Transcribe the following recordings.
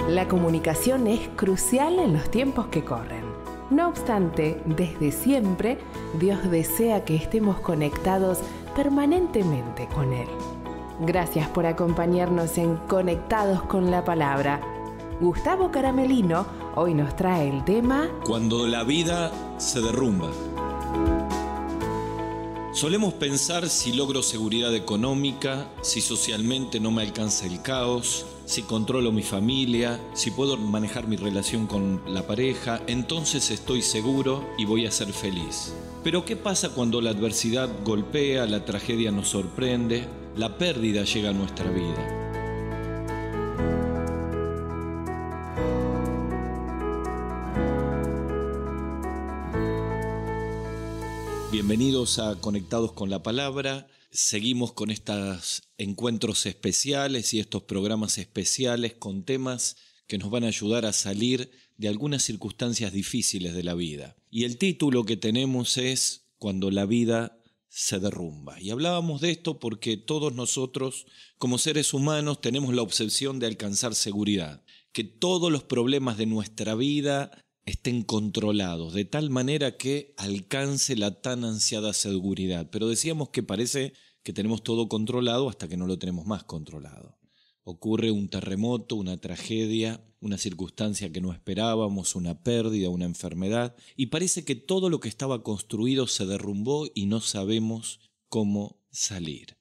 La comunicación es crucial en los tiempos que corren. No obstante, desde siempre, Dios desea que estemos conectados permanentemente con Él. Gracias por acompañarnos en Conectados con la Palabra. Gustavo Caramelino hoy nos trae el tema Cuando la vida se derrumba. Solemos pensar si logro seguridad económica, si socialmente no me alcanza el caos, si controlo mi familia, si puedo manejar mi relación con la pareja, entonces estoy seguro y voy a ser feliz. Pero ¿qué pasa cuando la adversidad golpea, la tragedia nos sorprende, la pérdida llega a nuestra vida? Bienvenidos a Conectados con la Palabra. Seguimos con estos encuentros especiales y estos programas especiales con temas que nos van a ayudar a salir de algunas circunstancias difíciles de la vida. Y el título que tenemos es Cuando la vida se derrumba. Y hablábamos de esto porque todos nosotros, como seres humanos, tenemos la obsesión de alcanzar seguridad. Que todos los problemas de nuestra vida estén controlados, de tal manera que alcance la tan ansiada seguridad. Pero decíamos que parece que tenemos todo controlado hasta que no lo tenemos más controlado. Ocurre un terremoto, una tragedia, una circunstancia que no esperábamos, una pérdida, una enfermedad, y parece que todo lo que estaba construido se derrumbó y no sabemos cómo salir.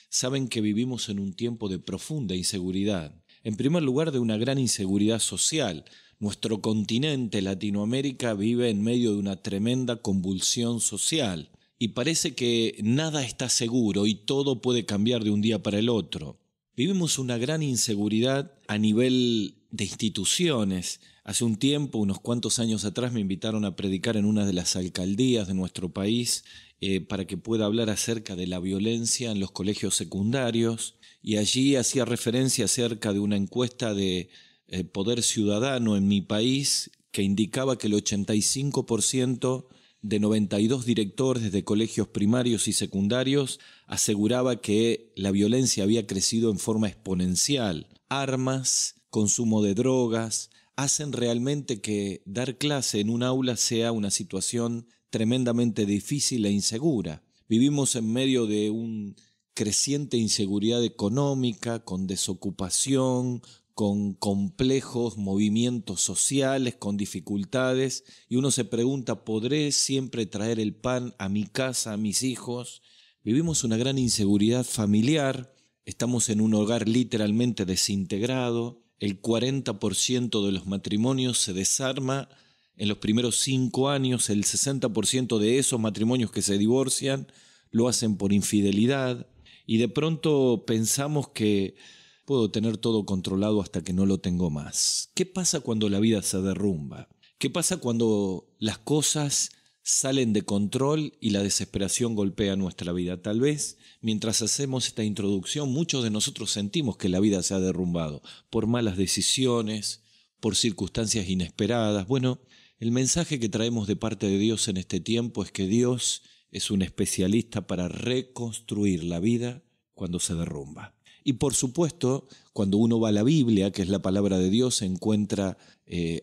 Saben que vivimos en un tiempo de profunda inseguridad. En primer lugar, de una gran inseguridad social. Nuestro continente, Latinoamérica, vive en medio de una tremenda convulsión social y parece que nada está seguro y todo puede cambiar de un día para el otro. Vivimos una gran inseguridad a nivel de instituciones. Hace un tiempo, unos cuantos años atrás, me invitaron a predicar en una de las alcaldías de nuestro país para que pueda hablar acerca de la violencia en los colegios secundarios, y allí hacía referencia acerca de una encuesta de Poder Ciudadano en mi país que indicaba que el 85% de 92 directores de colegios primarios y secundarios aseguraba que la violencia había crecido en forma exponencial. Armas, consumo de drogas, hacen realmente que dar clase en un aula sea una situación tremendamente difícil e insegura. Vivimos en medio de una creciente inseguridad económica, con desocupación, con complejos movimientos sociales, con dificultades, y uno se pregunta, ¿podré siempre traer el pan a mi casa, a mis hijos? Vivimos una gran inseguridad familiar, estamos en un hogar literalmente desintegrado, el 40% de los matrimonios se desarma en los primeros 5 años, el 60% de esos matrimonios que se divorcian lo hacen por infidelidad, y de pronto pensamos que puedo tener todo controlado hasta que no lo tengo más. ¿Qué pasa cuando la vida se derrumba? ¿Qué pasa cuando las cosas salen de control y la desesperación golpea nuestra vida? Tal vez, mientras hacemos esta introducción, muchos de nosotros sentimos que la vida se ha derrumbado por malas decisiones, por circunstancias inesperadas. Bueno, el mensaje que traemos de parte de Dios en este tiempo es que Dios es un especialista para reconstruir la vida cuando se derrumba. Y por supuesto, cuando uno va a la Biblia, que es la palabra de Dios, se encuentra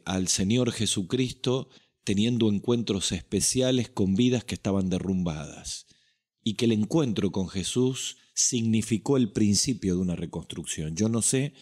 al Señor Jesucristo teniendo encuentros especiales con vidas que estaban derrumbadas. Y que el encuentro con Jesús significó el principio de una reconstrucción. Yo no sé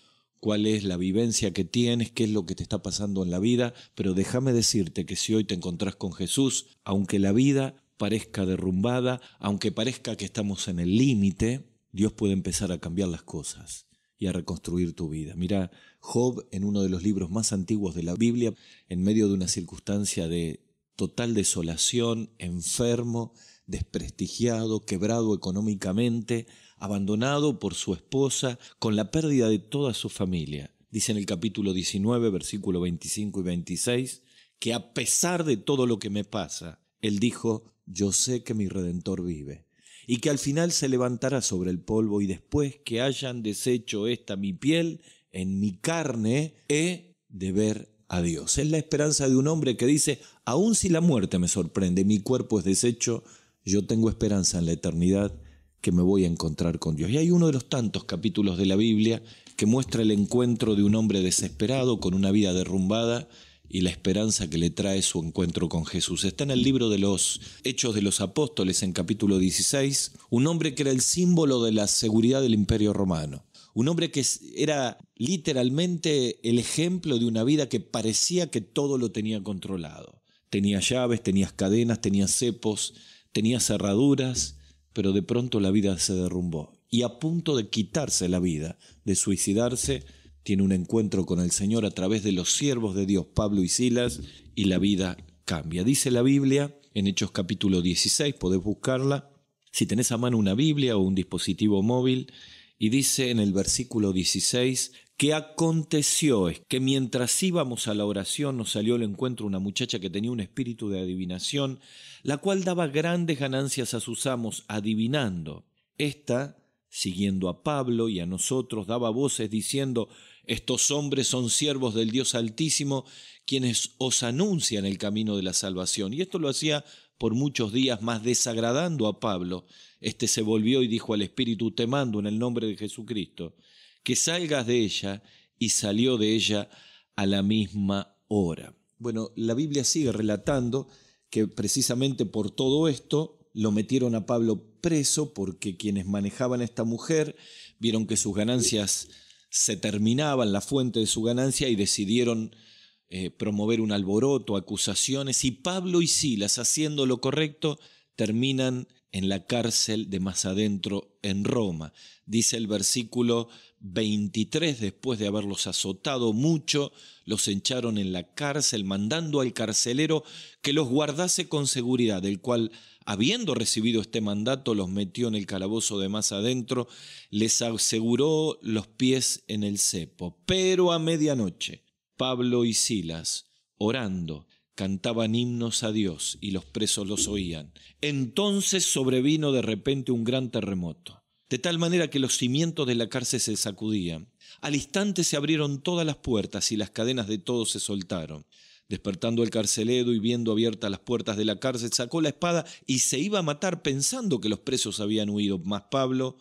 cuál es la vivencia que tienes, qué es lo que te está pasando en la vida, pero déjame decirte que si hoy te encontrás con Jesús, aunque la vida parezca derrumbada, aunque parezca que estamos en el límite, Dios puede empezar a cambiar las cosas y a reconstruir tu vida. Mira, Job, en uno de los libros más antiguos de la Biblia, en medio de una circunstancia de total desolación, enfermo, desprestigiado, quebrado económicamente, abandonado por su esposa, con la pérdida de toda su familia. Dice en el capítulo 19, versículos 25 y 26, que a pesar de todo lo que me pasa, él dijo, yo sé que mi Redentor vive, y que al final se levantará sobre el polvo, y después que hayan deshecho esta mi piel, en mi carne he de ver a Dios. Es la esperanza de un hombre que dice, aun si la muerte me sorprende, mi cuerpo es deshecho, yo tengo esperanza en la eternidad, que me voy a encontrar con Dios. Y hay uno de los tantos capítulos de la Biblia que muestra el encuentro de un hombre desesperado con una vida derrumbada y la esperanza que le trae su encuentro con Jesús. Está en el libro de los Hechos de los Apóstoles, en capítulo 16, un hombre que era el símbolo de la seguridad del Imperio Romano. Un hombre que era literalmente el ejemplo de una vida que parecía que todo lo tenía controlado. Tenía llaves, tenía cadenas, tenía cepos, tenía cerraduras, pero de pronto la vida se derrumbó. Y a punto de quitarse la vida, de suicidarse, tiene un encuentro con el Señor a través de los siervos de Dios, Pablo y Silas, y la vida cambia. Dice la Biblia, en Hechos capítulo 16, podés buscarla, si tenés a mano una Biblia o un dispositivo móvil, y dice en el versículo 16, que aconteció es que mientras íbamos a la oración nos salió al encuentro una muchacha que tenía un espíritu de adivinación, la cual daba grandes ganancias a sus amos adivinando. Esta, siguiendo a Pablo y a nosotros, daba voces diciendo: estos hombres son siervos del Dios Altísimo, quienes os anuncian el camino de la salvación. Y esto lo hacía por muchos días, más desagradando a Pablo. Este se volvió y dijo al espíritu: te mando en el nombre de Jesucristo, que salgas de ella, y salió de ella a la misma hora. Bueno, la Biblia sigue relatando que precisamente por todo esto lo metieron a Pablo preso, porque quienes manejaban a esta mujer vieron que sus ganancias se terminaban, la fuente de su ganancia, y decidieron promover un alboroto, acusaciones, y Pablo y Silas, haciendo lo correcto, terminan en la cárcel de más adentro en Roma. Dice el versículo 23, después de haberlos azotado mucho, los echaron en la cárcel, mandando al carcelero que los guardase con seguridad, el cual, habiendo recibido este mandato, los metió en el calabozo de más adentro, les aseguró los pies en el cepo. Pero a medianoche, Pablo y Silas, orando, cantaban himnos a Dios, y los presos los oían. Entonces sobrevino de repente un gran terremoto, de tal manera que los cimientos de la cárcel se sacudían. Al instante se abrieron todas las puertas y las cadenas de todos se soltaron. Despertando el carcelero y viendo abiertas las puertas de la cárcel, sacó la espada y se iba a matar, pensando que los presos habían huido. Mas Pablo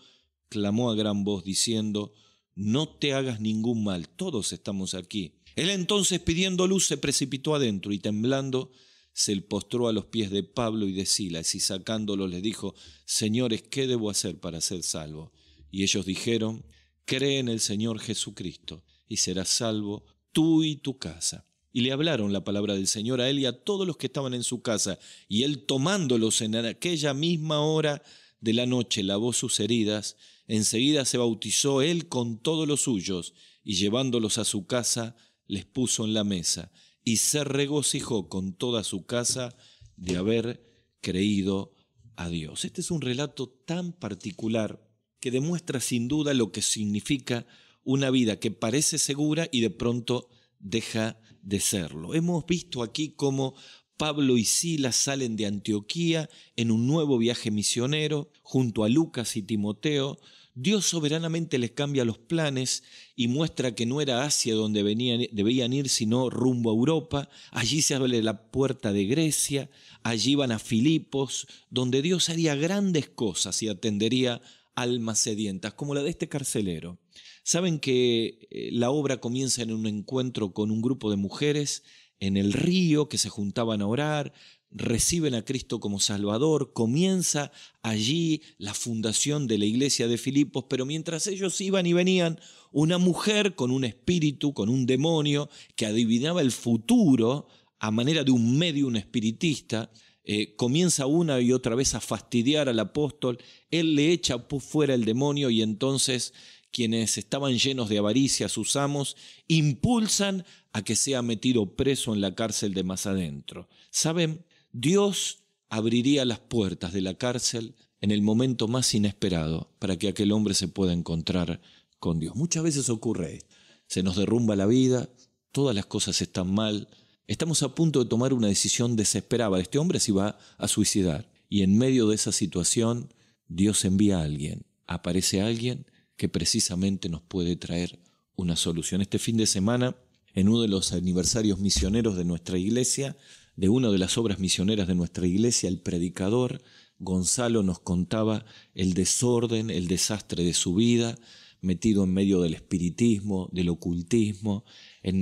clamó a gran voz diciendo: no te hagas ningún mal, todos estamos aquí. Él entonces, pidiendo luz, se precipitó adentro y temblando se postró a los pies de Pablo y de Silas, y sacándolos les dijo: señores, ¿qué debo hacer para ser salvo? Y ellos dijeron: cree en el Señor Jesucristo y serás salvo tú y tu casa. Y le hablaron la palabra del Señor a él y a todos los que estaban en su casa. Y él, tomándolos en aquella misma hora de la noche, lavó sus heridas. Enseguida se bautizó él con todos los suyos, y llevándolos a su casa, les puso en la mesa, y se regocijó con toda su casa de haber creído a Dios. Este es un relato tan particular que demuestra sin duda lo que significa una vida que parece segura y de pronto deja de serlo. Hemos visto aquí cómo Pablo y Silas salen de Antioquía en un nuevo viaje misionero junto a Lucas y Timoteo. Dios soberanamente les cambia los planes y muestra que no era Asia donde debían ir, sino rumbo a Europa. Allí se abre la puerta de Grecia, allí van a Filipos, donde Dios haría grandes cosas y atendería almas sedientas, como la de este carcelero. Saben que la obra comienza en un encuentro con un grupo de mujeres en el río que se juntaban a orar, reciben a Cristo como Salvador, comienza allí la fundación de la iglesia de Filipos, pero mientras ellos iban y venían, una mujer con un espíritu, con un demonio, que adivinaba el futuro a manera de un medium espiritista, comienza una y otra vez a fastidiar al apóstol. Él le echa fuera el demonio y entonces quienes estaban llenos de avaricia, sus amos, impulsan a que sea metido preso en la cárcel de más adentro. ¿Saben? Dios abriría las puertas de la cárcel en el momento más inesperado para que aquel hombre se pueda encontrar con Dios. Muchas veces ocurre, se nos derrumba la vida, todas las cosas están mal, estamos a punto de tomar una decisión desesperada. Este hombre se va a suicidar y en medio de esa situación Dios envía a alguien, aparece alguien que precisamente nos puede traer una solución. Este fin de semana, en uno de los aniversarios misioneros de nuestra iglesia, de una de las obras misioneras de nuestra iglesia, el predicador Gonzalo nos contaba el desorden, el desastre de su vida, metido en medio del espiritismo, del ocultismo,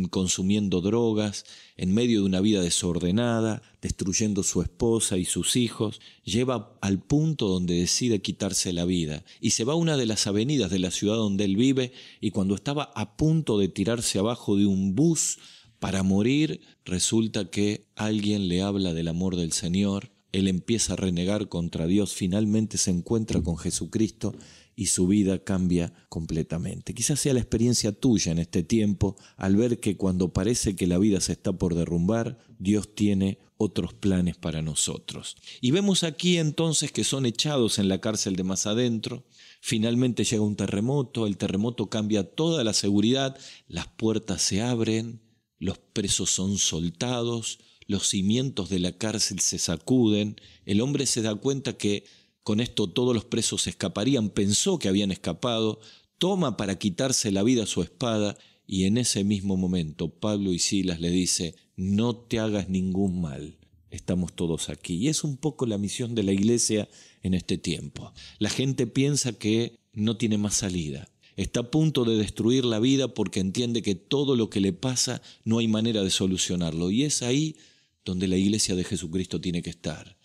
consumiendo drogas, en medio de una vida desordenada, destruyendo su esposa y sus hijos, lleva al punto donde decide quitarse la vida y se va a una de las avenidas de la ciudad donde él vive, y cuando estaba a punto de tirarse abajo de un bus para morir, resulta que alguien le habla del amor del Señor. Él empieza a renegar contra Dios, finalmente se encuentra con Jesucristo y su vida cambia completamente. Quizás sea la experiencia tuya en este tiempo, al ver que cuando parece que la vida se está por derrumbar, Dios tiene otros planes para nosotros. Y vemos aquí entonces que son echados en la cárcel de más adentro. Finalmente llega un terremoto, el terremoto cambia toda la seguridad, las puertas se abren, los presos son soltados, los cimientos de la cárcel se sacuden, el hombre se da cuenta que con esto todos los presos escaparían, pensó que habían escapado, toma para quitarse la vida su espada, y en ese mismo momento Pablo y Silas le dice: no te hagas ningún mal, estamos todos aquí. Y es un poco la misión de la iglesia en este tiempo. La gente piensa que no tiene más salida, está a punto de destruir la vida porque entiende que todo lo que le pasa no hay manera de solucionarlo, y es ahí donde la iglesia de Jesucristo tiene que estar,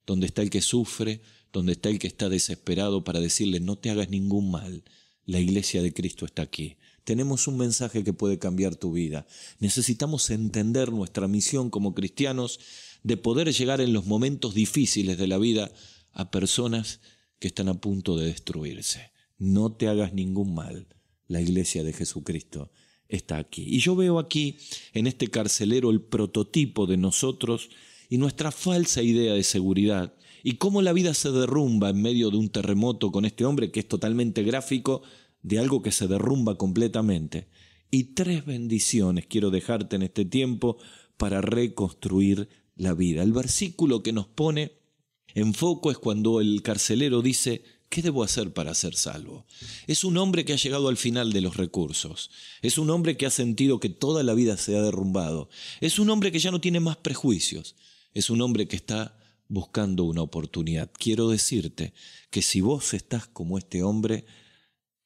donde está el que sufre, donde está el que está desesperado, para decirle: no te hagas ningún mal, la iglesia de Cristo está aquí. Tenemos un mensaje que puede cambiar tu vida. Necesitamos entender nuestra misión como cristianos de poder llegar en los momentos difíciles de la vida a personas que están a punto de destruirse. No te hagas ningún mal, la iglesia de Jesucristo está aquí. Y yo veo aquí en este carcelero el prototipo de nosotros y nuestra falsa idea de seguridad, y cómo la vida se derrumba en medio de un terremoto con este hombre, que es totalmente gráfico de algo que se derrumba completamente. Y 3 bendiciones quiero dejarte en este tiempo para reconstruir la vida. El versículo que nos pone en foco es cuando el carcelero dice: ¿qué debo hacer para ser salvo? Es un hombre que ha llegado al final de los recursos. Es un hombre que ha sentido que toda la vida se ha derrumbado. Es un hombre que ya no tiene más prejuicios. Es un hombre que está buscando una oportunidad. Quiero decirte que si vos estás como este hombre,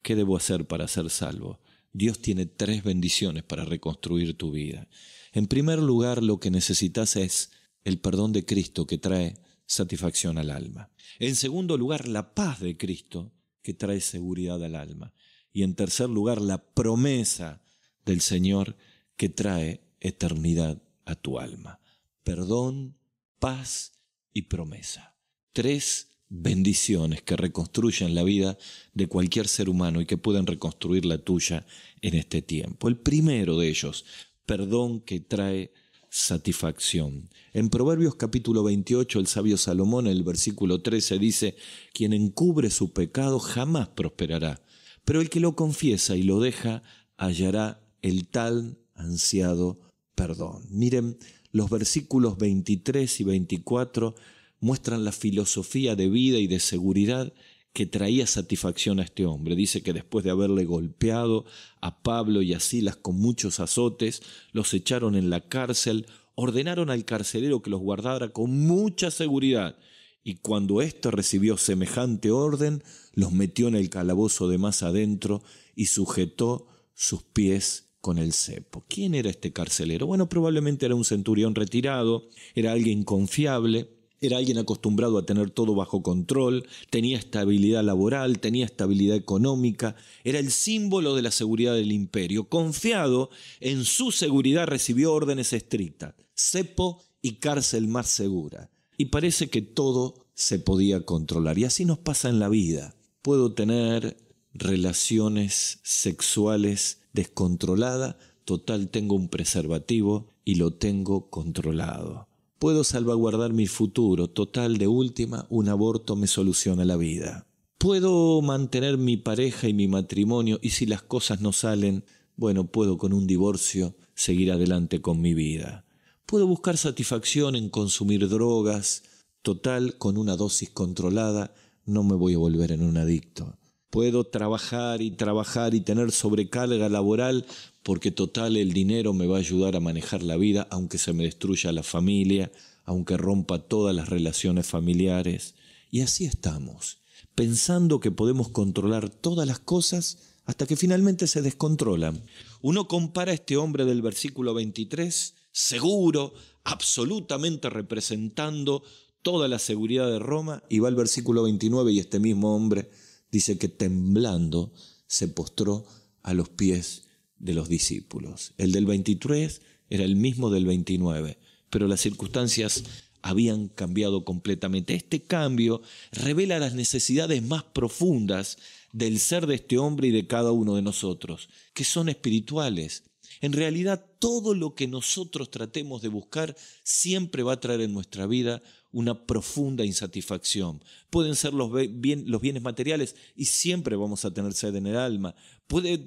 ¿qué debo hacer para ser salvo? Dios tiene 3 bendiciones para reconstruir tu vida. En primer lugar, lo que necesitas es el perdón de Cristo, que trae satisfacción al alma. En segundo lugar, la paz de Cristo, que trae seguridad al alma. Y en tercer lugar, la promesa del Señor, que trae eternidad a tu alma. Perdón, paz y promesa. 3 bendiciones que reconstruyen la vida de cualquier ser humano y que pueden reconstruir la tuya en este tiempo. El primero de ellos, perdón que trae satisfacción. En Proverbios capítulo 28, el sabio Salomón, en el versículo 13, dice: quien encubre su pecado jamás prosperará, pero el que lo confiesa y lo deja hallará el tal ansiado perdón. Miren, los versículos 23 y 24 muestran la filosofía de vida y de seguridad que traía satisfacción a este hombre. Dice que después de haberle golpeado a Pablo y a Silas con muchos azotes, los echaron en la cárcel, ordenaron al carcelero que los guardara con mucha seguridad, y cuando éste recibió semejante orden, los metió en el calabozo de más adentro y sujetó sus pies con el cepo. ¿Quién era este carcelero? Bueno, probablemente era un centurión retirado, era alguien confiable, era alguien acostumbrado a tener todo bajo control, tenía estabilidad laboral, tenía estabilidad económica, era el símbolo de la seguridad del imperio. Confiado en su seguridad, recibió órdenes estrictas: cepo y cárcel más segura. Y parece que todo se podía controlar. Y así nos pasa en la vida. Puedo tener relaciones sexuales descontroladas, total tengo un preservativo y lo tengo controlado. Puedo salvaguardar mi futuro, total de última, un aborto me soluciona la vida. Puedo mantener mi pareja y mi matrimonio, y si las cosas no salen, bueno, puedo con un divorcio seguir adelante con mi vida. Puedo buscar satisfacción en consumir drogas, total con una dosis controlada no me voy a volver en un adicto. Puedo trabajar y tener sobrecarga laboral porque total el dinero me va a ayudar a manejar la vida, aunque se me destruya la familia, aunque rompa todas las relaciones familiares. Y así estamos, pensando que podemos controlar todas las cosas hasta que finalmente se descontrolan. Uno compara a este hombre del versículo 23, seguro, absolutamente representando toda la seguridad de Roma, y va al versículo 29 y este mismo hombre dice que temblando se postró a los pies de los discípulos. El del 23 era el mismo del 29, pero las circunstancias habían cambiado completamente. Este cambio revela las necesidades más profundas del ser de este hombre y de cada uno de nosotros, que son espirituales. En realidad, todo lo que nosotros tratemos de buscar siempre va a traer en nuestra vida una profunda insatisfacción. Pueden ser los bienes materiales y siempre vamos a tener sed en el alma.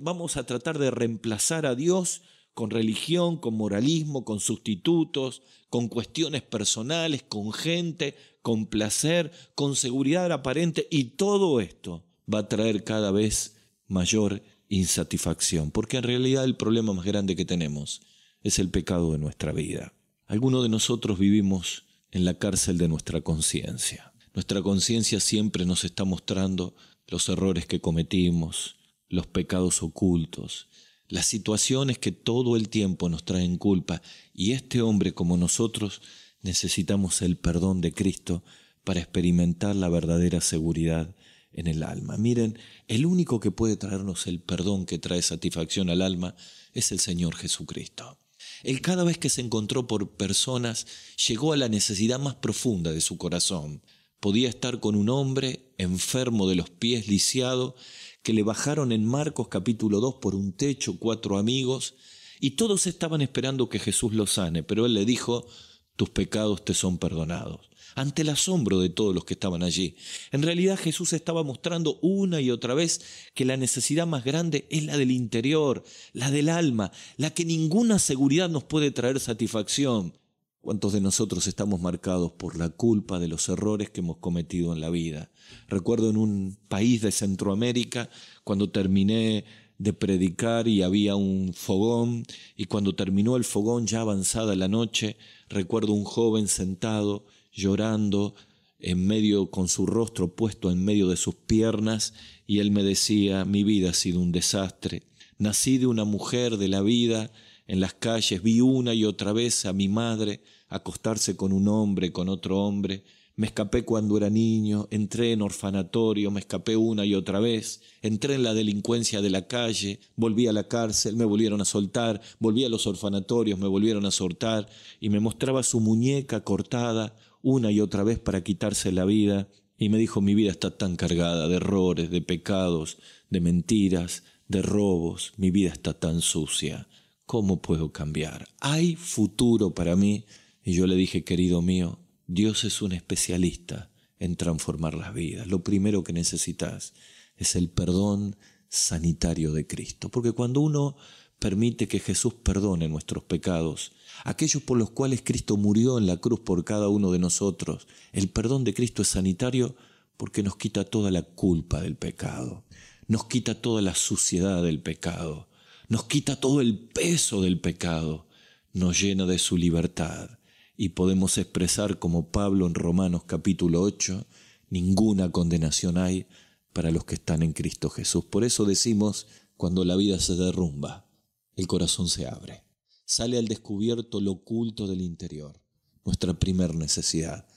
Vamos a tratar de reemplazar a Dios con religión, con moralismo, con sustitutos, con cuestiones personales, con gente, con placer, con seguridad aparente, y todo esto va a traer cada vez mayor insatisfacción, porque en realidad el problema más grande que tenemos es el pecado de nuestra vida. Algunos de nosotros vivimos en la cárcel de nuestra conciencia. Nuestra conciencia siempre nos está mostrando los errores que cometimos, los pecados ocultos, las situaciones que todo el tiempo nos traen culpa, y este hombre como nosotros necesitamos el perdón de Cristo para experimentar la verdadera seguridad en el alma. Miren, el único que puede traernos el perdón que trae satisfacción al alma es el Señor Jesucristo. Él, cada vez que se encontró por personas, llegó a la necesidad más profunda de su corazón. Podía estar con un hombre enfermo de los pies, lisiado, que le bajaron en Marcos capítulo 2 por un techo 4 amigos, y todos estaban esperando que Jesús lo sane, pero él le dijo: tus pecados te son perdonados. Ante el asombro de todos los que estaban allí. En realidad Jesús estaba mostrando una y otra vez que la necesidad más grande es la del interior, la del alma, la que ninguna seguridad nos puede traer satisfacción. ¿Cuántos de nosotros estamos marcados por la culpa de los errores que hemos cometido en la vida? Recuerdo en un país de Centroamérica, cuando terminé de predicar y había un fogón, y cuando terminó el fogón, ya avanzada la noche, recuerdo un joven sentado, llorando, en medio, con su rostro puesto en medio de sus piernas, y él me decía: mi vida ha sido un desastre. Nací de una mujer de la vida en las calles, vi una y otra vez a mi madre acostarse con un hombre, con otro hombre. Me escapé cuando era niño, entré en orfanatorio, me escapé una y otra vez, entré en la delincuencia de la calle, volví a la cárcel, me volvieron a soltar, volví a los orfanatorios, me volvieron a soltar, y me mostraba su muñeca cortada una y otra vez para quitarse la vida, y me dijo: mi vida está tan cargada de errores, de pecados, de mentiras, de robos, mi vida está tan sucia, ¿cómo puedo cambiar? ¿Hay futuro para mí? Y yo le dije: querido mío, Dios es un especialista en transformar las vidas. Lo primero que necesitas es el perdón sanitario de Cristo. Porque cuando uno permite que Jesús perdone nuestros pecados, aquellos por los cuales Cristo murió en la cruz por cada uno de nosotros, el perdón de Cristo es sanitario porque nos quita toda la culpa del pecado, nos quita toda la suciedad del pecado, nos quita todo el peso del pecado, nos llena de su libertad. Y podemos expresar como Pablo en Romanos capítulo 8, ninguna condenación hay para los que están en Cristo Jesús. Por eso decimos, cuando la vida se derrumba, el corazón se abre. Sale al descubierto lo oculto del interior. Nuestra primer necesidad,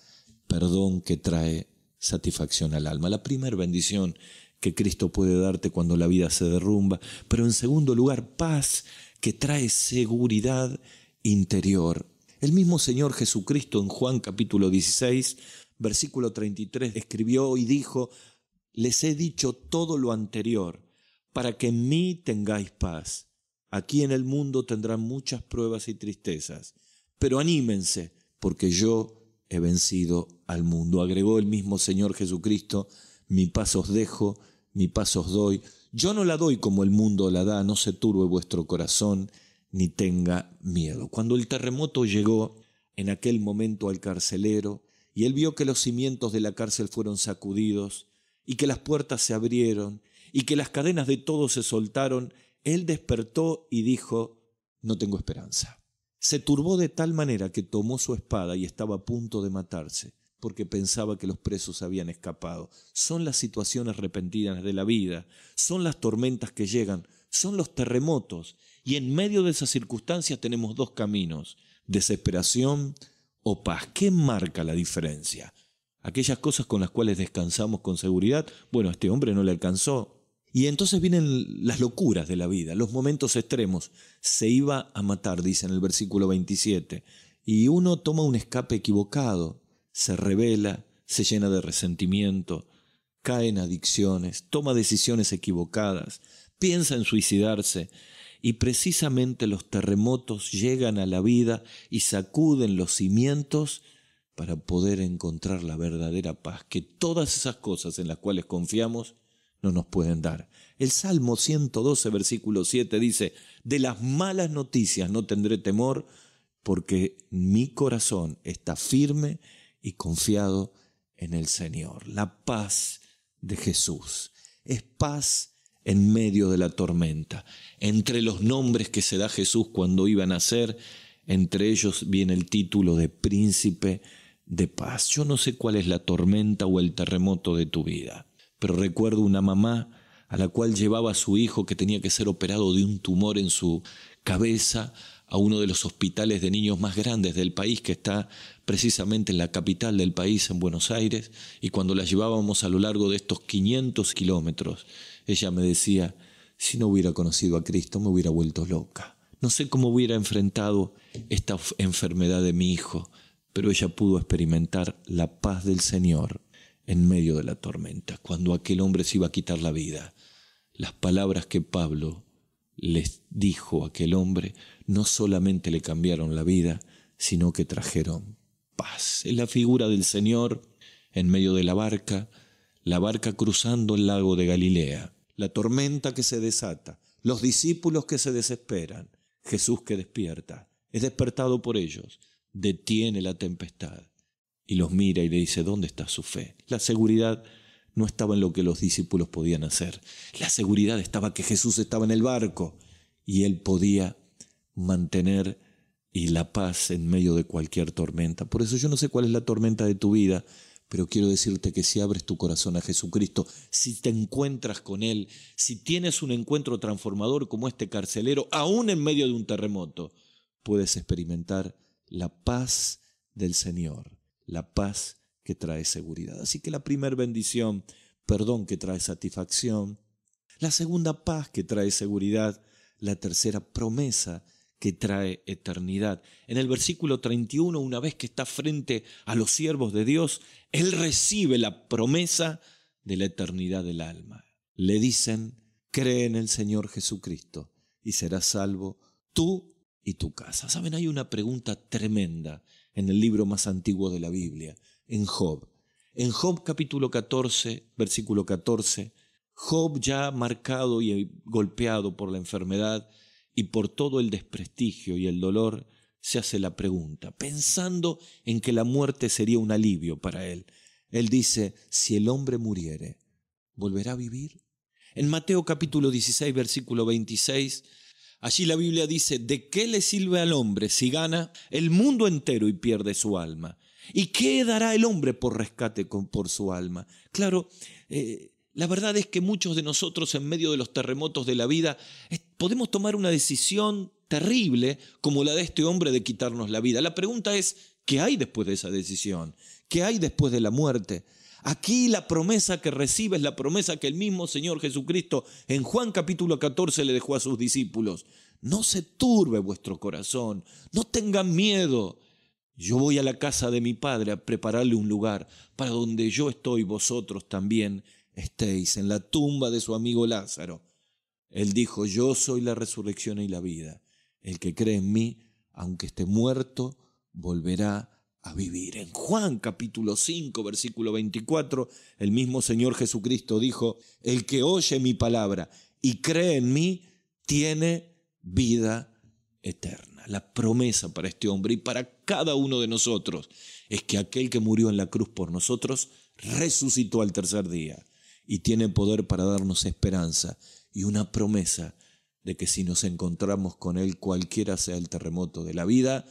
perdón que trae satisfacción al alma. La primer bendición que Cristo puede darte cuando la vida se derrumba. Pero en segundo lugar, paz que trae seguridad interior. El mismo Señor Jesucristo en Juan capítulo 16, versículo 33, escribió y dijo: les he dicho todo lo anterior, para que en mí tengáis paz. Aquí en el mundo tendrán muchas pruebas y tristezas, pero anímense, porque yo he vencido al mundo. Agregó el mismo Señor Jesucristo: mi paz os dejo, mi paz os doy. Yo no la doy como el mundo la da, no se turbe vuestro corazón, ni tenga miedo. Cuando el terremoto llegó en aquel momento al carcelero, y él vio que los cimientos de la cárcel fueron sacudidos, y que las puertas se abrieron, y que las cadenas de todos se soltaron, él despertó y dijo: no tengo esperanza. Se turbó de tal manera que tomó su espada y estaba a punto de matarse, porque pensaba que los presos habían escapado. Son las situaciones repentinas de la vida, son las tormentas que llegan, son los terremotos. Y en medio de esas circunstancias tenemos dos caminos: desesperación o paz. ¿Qué marca la diferencia? Aquellas cosas con las cuales descansamos con seguridad, bueno, a este hombre no le alcanzó. Y entonces vienen las locuras de la vida, los momentos extremos. Se iba a matar, dice en el versículo 27, y uno toma un escape equivocado, se rebela, se llena de resentimiento, cae en adicciones, toma decisiones equivocadas, piensa en suicidarse, y precisamente los terremotos llegan a la vida y sacuden los cimientos para poder encontrar la verdadera paz, que todas esas cosas en las cuales confiamos no nos pueden dar. El Salmo 112, versículo 7 dice: de las malas noticias no tendré temor, porque mi corazón está firme y confiado en el Señor. La paz de Jesús es paz en medio de la tormenta. Entre los nombres que se da Jesús cuando iba a nacer, entre ellos viene el título de Príncipe de Paz. Yo no sé cuál es la tormenta o el terremoto de tu vida, pero recuerdo una mamá a la cual llevaba a su hijo que tenía que ser operado de un tumor en su cabeza a uno de los hospitales de niños más grandes del país, que está precisamente en la capital del país, en Buenos Aires, y cuando la llevábamos a lo largo de estos 500 kilómetros, ella me decía: si no hubiera conocido a Cristo me hubiera vuelto loca. No sé cómo hubiera enfrentado esta enfermedad de mi hijo, pero ella pudo experimentar la paz del Señor en medio de la tormenta. Cuando aquel hombre se iba a quitar la vida, las palabras que Pablo les dijo a aquel hombre no solamente le cambiaron la vida, sino que trajeron paz. Es la figura del Señor en medio de la barca cruzando el lago de Galilea, la tormenta que se desata, los discípulos que se desesperan, Jesús que despierta, es despertado por ellos, detiene la tempestad y los mira y le dice: ¿dónde está su fe? La seguridad no estaba en lo que los discípulos podían hacer. La seguridad estaba que Jesús estaba en el barco y él podía mantener la paz en medio de cualquier tormenta. Por eso yo no sé cuál es la tormenta de tu vida, pero quiero decirte que si abres tu corazón a Jesucristo, si te encuentras con Él, si tienes un encuentro transformador como este carcelero, aún en medio de un terremoto, puedes experimentar la paz del Señor, la paz que trae seguridad. Así que la primera bendición, perdón, que trae satisfacción; la segunda, paz, que trae seguridad; la tercera, promesa, que trae eternidad. En el versículo 31, una vez que está frente a los siervos de Dios, él recibe la promesa de la eternidad del alma. Le dicen: cree en el Señor Jesucristo y serás salvo tú y tu casa. ¿Saben? Hay una pregunta tremenda en el libro más antiguo de la Biblia, en Job. En Job capítulo 14, versículo 14, Job, ya marcado y golpeado por la enfermedad y por todo el desprestigio y el dolor, se hace la pregunta, pensando en que la muerte sería un alivio para él. Él dice: si el hombre muriere, ¿volverá a vivir? En Mateo capítulo 16, versículo 26, allí la Biblia dice: ¿de qué le sirve al hombre si gana el mundo entero y pierde su alma? ¿Y qué dará el hombre por rescate por su alma? Claro, la verdad es que muchos de nosotros, en medio de los terremotos de la vida, podemos tomar una decisión terrible como la de este hombre de quitarnos la vida. La pregunta es: ¿qué hay después de esa decisión? ¿Qué hay después de la muerte? Aquí la promesa que recibe es la promesa que el mismo Señor Jesucristo en Juan capítulo 14 le dejó a sus discípulos: no se turbe vuestro corazón, no tengan miedo. Yo voy a la casa de mi Padre a prepararle un lugar, para donde yo estoy, vosotros también estéis. En la tumba de su amigo Lázaro, él dijo: yo soy la resurrección y la vida. El que cree en mí, aunque esté muerto, volverá a vivir. En Juan capítulo 5, versículo 24, el mismo Señor Jesucristo dijo: el que oye mi palabra y cree en mí, tiene vida eterna. La promesa para este hombre y para cada uno de nosotros es que aquel que murió en la cruz por nosotros resucitó al tercer día y tiene poder para darnos esperanza y una promesa de que si nos encontramos con Él, cualquiera sea el terremoto de la vida,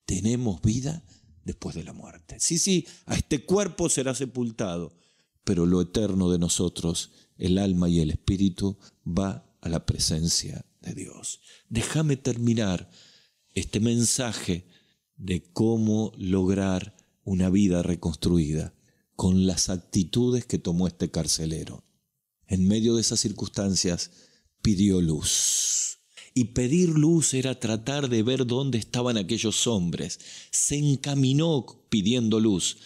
tenemos vida después de la muerte. Sí, a este cuerpo será sepultado, pero lo eterno de nosotros, el alma y el espíritu, va a la presencia de Dios. Déjame terminar este mensaje de cómo lograr una vida reconstruida con las actitudes que tomó este carcelero. En medio de esas circunstancias pidió luz. Y pedir luz era tratar de ver dónde estaban aquellos hombres. Se encaminó pidiendo luz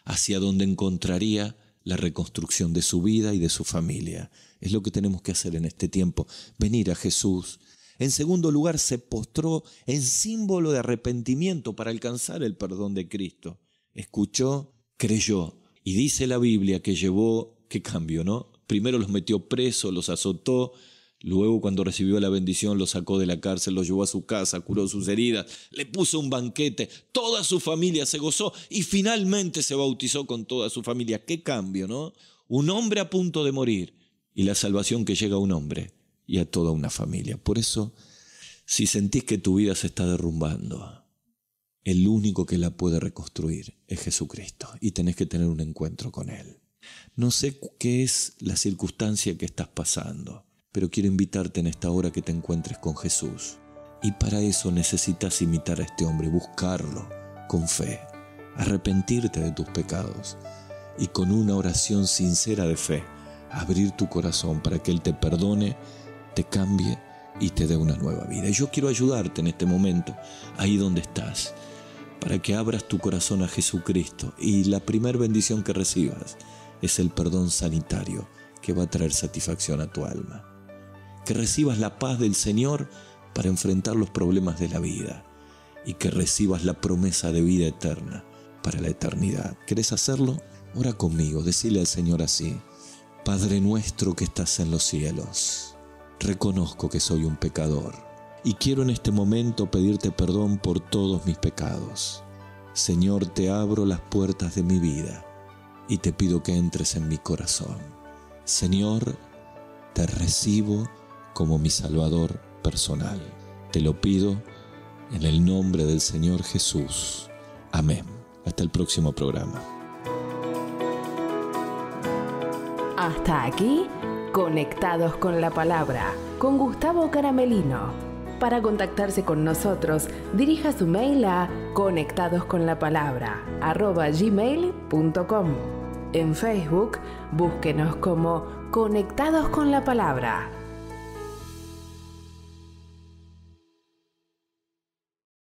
hacia donde encontraría la reconstrucción de su vida y de su familia. Es lo que tenemos que hacer en este tiempo, venir a Jesús. En segundo lugar, se postró en símbolo de arrepentimiento para alcanzar el perdón de Cristo. Escuchó, creyó. Y dice la Biblia que llevó, qué cambio, ¿no? Primero los metió presos, los azotó. Luego, cuando recibió la bendición, los sacó de la cárcel, los llevó a su casa, curó sus heridas, le puso un banquete, toda su familia se gozó y finalmente se bautizó con toda su familia. ¡Qué cambio!, ¿no? Un hombre a punto de morir y la salvación que llega a un hombre y a toda una familia. Por eso, si sentís que tu vida se está derrumbando, el único que la puede reconstruir es Jesucristo y tenés que tener un encuentro con Él. No sé qué es la circunstancia que estás pasando, pero quiero invitarte en esta hora que te encuentres con Jesús. Y para eso necesitas imitar a este hombre, buscarlo con fe, arrepentirte de tus pecados y con una oración sincera de fe, abrir tu corazón para que Él te perdone, te cambie y te dé una nueva vida. Y yo quiero ayudarte en este momento, ahí donde estás, para que abras tu corazón a Jesucristo y la primera bendición que recibas es el perdón sanitario que va a traer satisfacción a tu alma. Que recibas la paz del Señor para enfrentar los problemas de la vida y que recibas la promesa de vida eterna para la eternidad. ¿Querés hacerlo? Ora conmigo, decile al Señor así: Padre nuestro que estás en los cielos, reconozco que soy un pecador y quiero en este momento pedirte perdón por todos mis pecados. Señor, te abro las puertas de mi vida y te pido que entres en mi corazón. Señor, te recibo como mi Salvador personal. Te lo pido en el nombre del Señor Jesús. Amén. Hasta el próximo programa. Hasta aquí, Conectados con la Palabra, con Gustavo Caramelino. Para contactarse con nosotros, dirija su mail a conectadosconlapalabra@gmail.com. En Facebook, búsquenos como Conectados con la Palabra.